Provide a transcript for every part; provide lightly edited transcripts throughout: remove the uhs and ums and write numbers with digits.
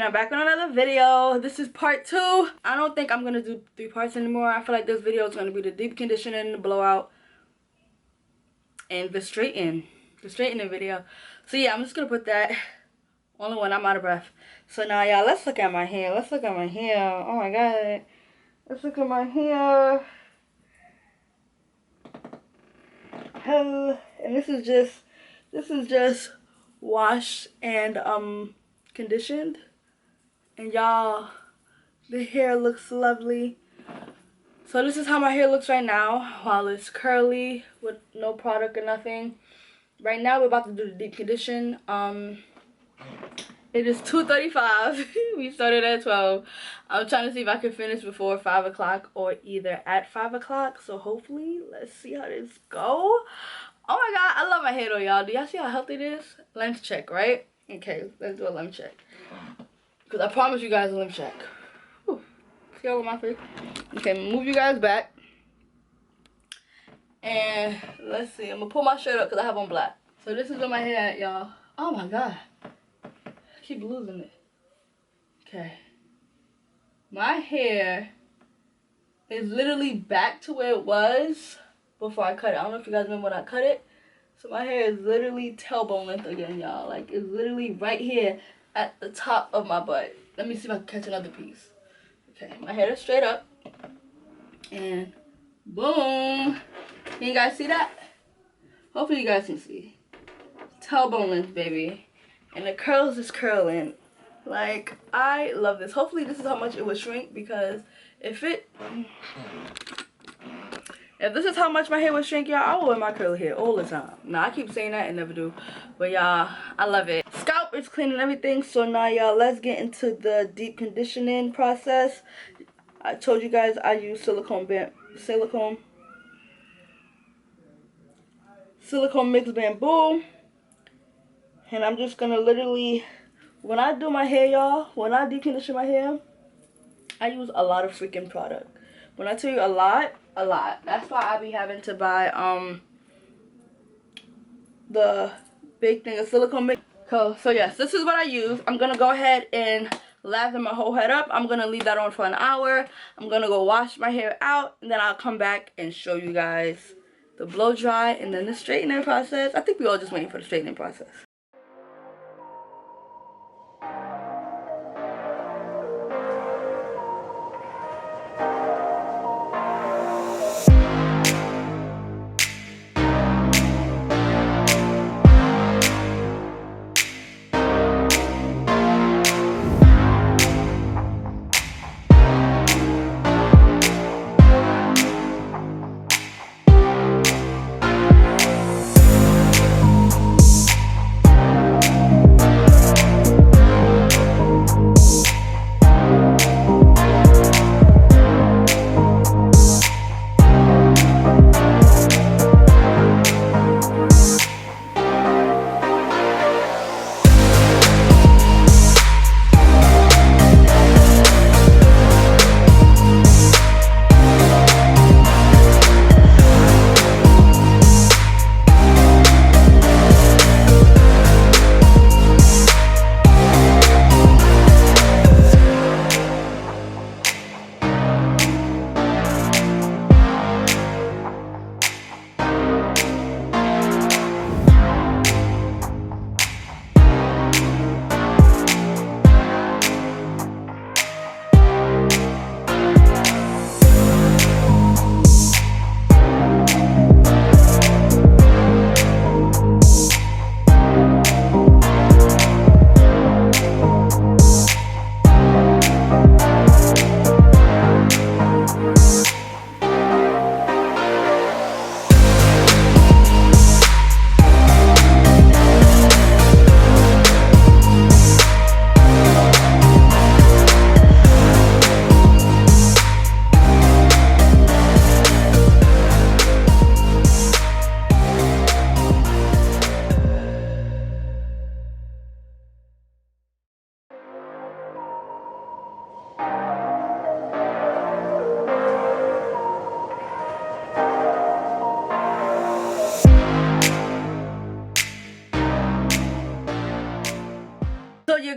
I'm back with another video. This is part 2. I don't think I'm gonna do 3 parts anymore. I feel like this video is gonna be the deep conditioning, the blowout, and the straightening video. So yeah, I'm just gonna put that only when I'm out of breath. So now y'all, let's look at my hair. Let's look at my hair. Oh my god. Let's look at my hair. And this is just washed and conditioned. And y'all, the hair looks lovely. So this is how my hair looks right now while it's curly with no product or nothing. Right now we're about to do the deep condition. It is 2:35. We started at 12. I'm trying to see if I can finish before 5 o'clock or either at 5 o'clock. So hopefully, let's see how this go. Oh my god, I love my hair though, y'all. Do y'all see how healthy it is? Lens check, right? Okay, let's do a lens check. Because I promise you guys a lens check. Whew. See all of my face? Okay, move you guys back. And let's see. I'm going to pull my shirt up because I have on black. So this is where my hair at, y'all. Oh my god. I keep losing it. Okay. My hair is literally back to where it was before I cut it. I don't know if you guys remember when I cut it. So my hair is literally tailbone length again, y'all. Like, it's literally right here at the top of my butt. Let me see if I can catch another piece. Okay, my hair is straight up. And boom. Can you guys see that? Hopefully you guys can see. Tailbone length, baby. And the curls is curling. Like, I love this. Hopefully this is how much it would shrink, because if this is how much my hair would shrink, y'all, I will wear my curly hair all the time. Now, I keep saying that and never do. But, y'all, I love it. Scalp is clean and everything. So, now, y'all, let's get into the deep conditioning process. I told you guys I use silicone mixed bamboo. And I'm just going to literally, when I do my hair, y'all, when I deep condition my hair, I use a lot of freaking product. When I tell you a lot. That's why I be having to buy the big thing of silicone mix. So yes, this is what I use. I'm gonna go ahead and lather my whole head up. I'm gonna leave that on for an hour. I'm gonna go wash my hair out, and then I'll come back and show you guys the blow dry and then the straightening process. I think we all just waiting for the straightening process.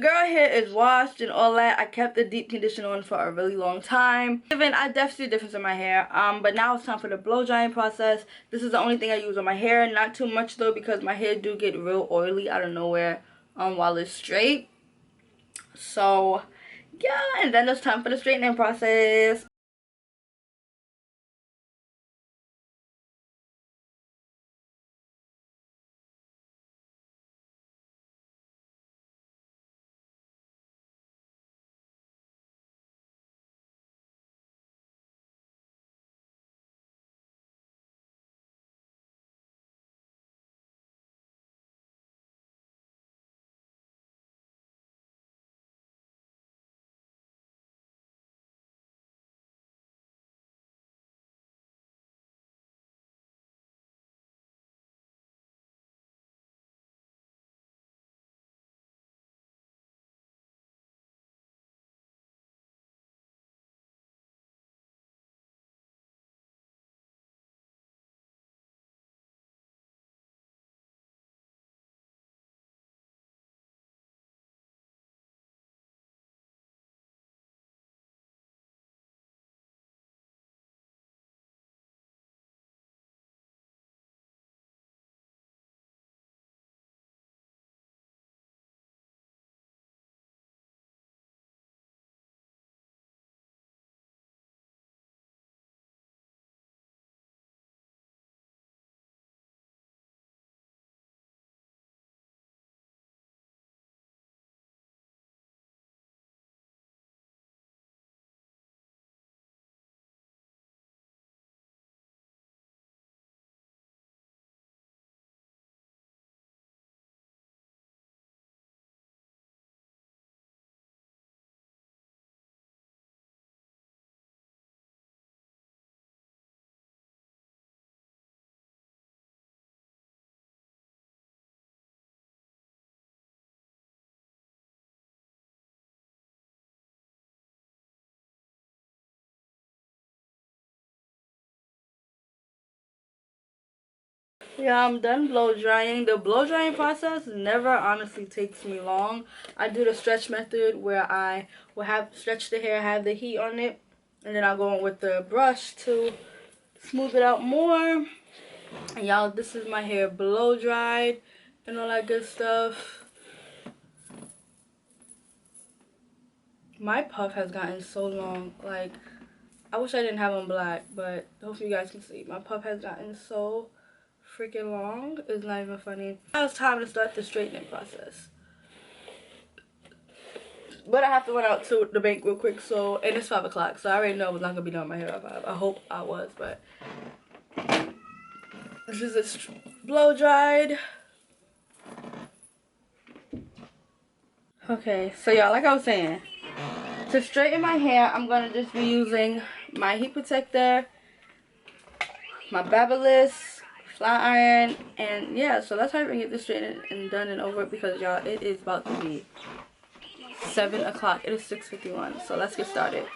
girl hair is washed and all that. I kept the deep conditioner on for a really long time. Even I definitely see a difference in my hair. But now it's time for the blow drying process. This is the only thing I use on my hair. Not too much though, because my hair do get real oily out of nowhere while it's straight. So yeah, and then it's time for the straightening process. Yeah, I'm done blow drying. The blow drying process never honestly takes me long. I do the stretch method where I will have stretch the hair, have the heat on it, and then I'll go in with the brush to smooth it out more. And y'all, this is my hair blow dried and all that good stuff. My puff has gotten so long. Like, I wish I didn't have on black, but hopefully you guys can see. My puff has gotten so freaking long. It's not even funny. Now it's time to start the straightening process. But I have to run out to the bank real quick, so, and it's 5 o'clock, so I already know I was not gonna be done with my hair by 5. I hope I was, but this is a blow dried. Okay, so y'all, like I was saying, to straighten my hair, I'm gonna just be using my heat protector, my Babyliss, flat iron, and yeah, so let's hurry and get this straightened and done and over because y'all, it is about to be 7 o'clock. It is 6:51, so let's get started.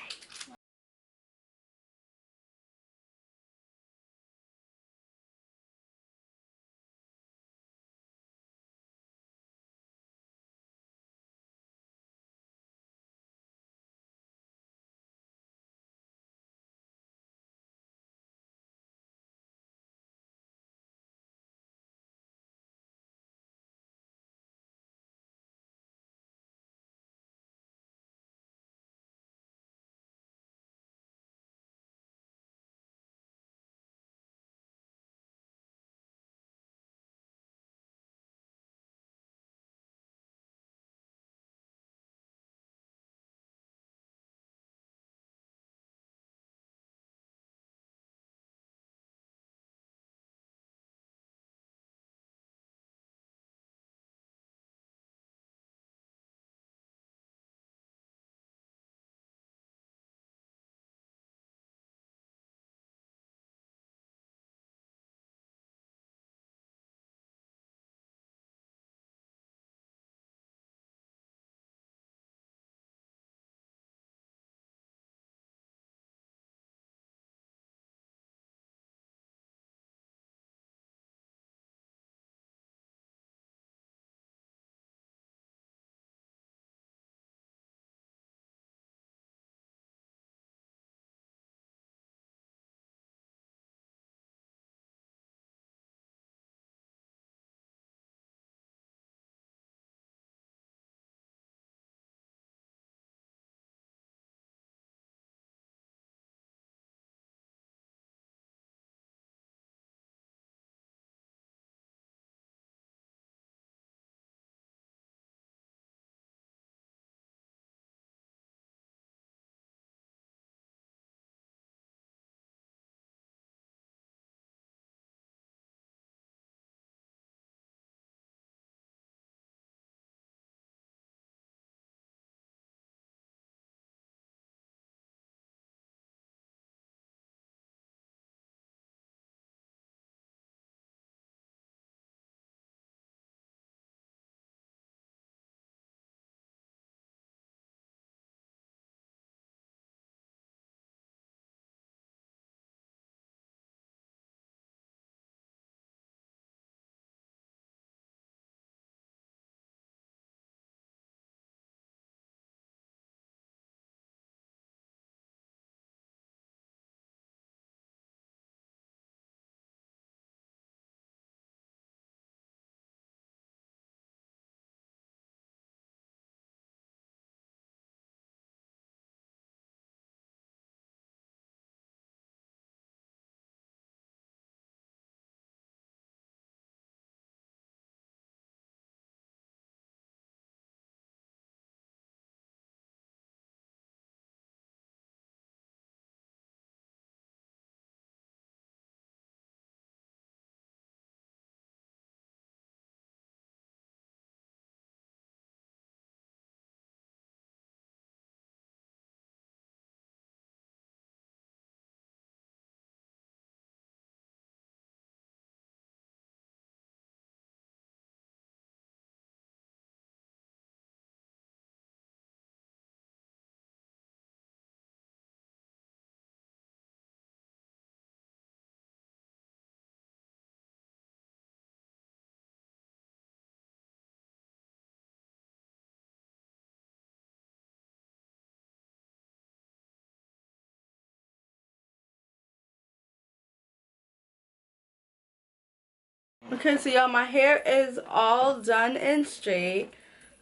Okay, so y'all, my hair is all done and straight.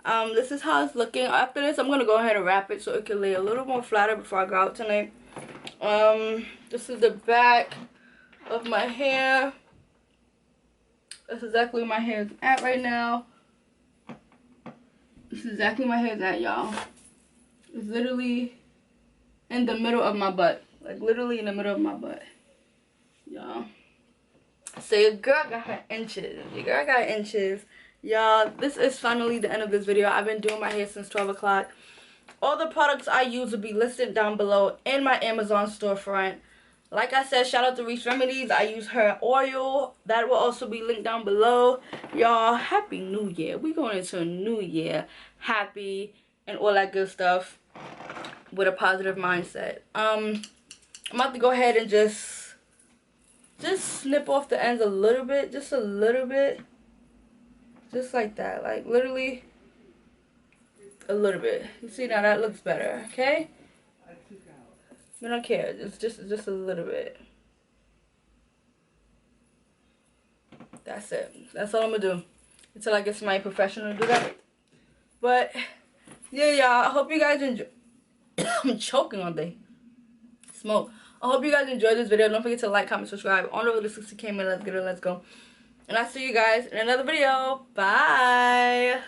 This is how it's looking. After this, I'm gonna go ahead and wrap it so it can lay a little more flatter before I go out tonight. This is the back of my hair. That's exactly where my hair is at right now. This is exactly where my hair is at, y'all. It's literally in the middle of my butt. Like, literally in the middle of my butt. Y'all. So your girl got her inches. Your girl got inches. Y'all, this is finally the end of this video. I've been doing my hair since 12 o'clock. All the products I use will be listed down below in my Amazon storefront. Like I said, shout out to Reese Remedies. I use her oil. That will also be linked down below. Y'all, happy new year. We going into a new year. Happy and all that good stuff with a positive mindset. I'm about to go ahead and just snip off the ends a little bit. Just a little bit. Just like that. Like, literally a little bit. You see, now that looks better. Okay? I don't care. It's just a little bit. That's it. That's all I'm gonna do until I get somebody professional to do that. But yeah, y'all. I hope you guys enjoy. I'm choking on the smoke. I hope you guys enjoyed this video. Don't forget to like, comment, subscribe. On over to 60K, man. Let's get it. Let's go. And I'll see you guys in another video. Bye.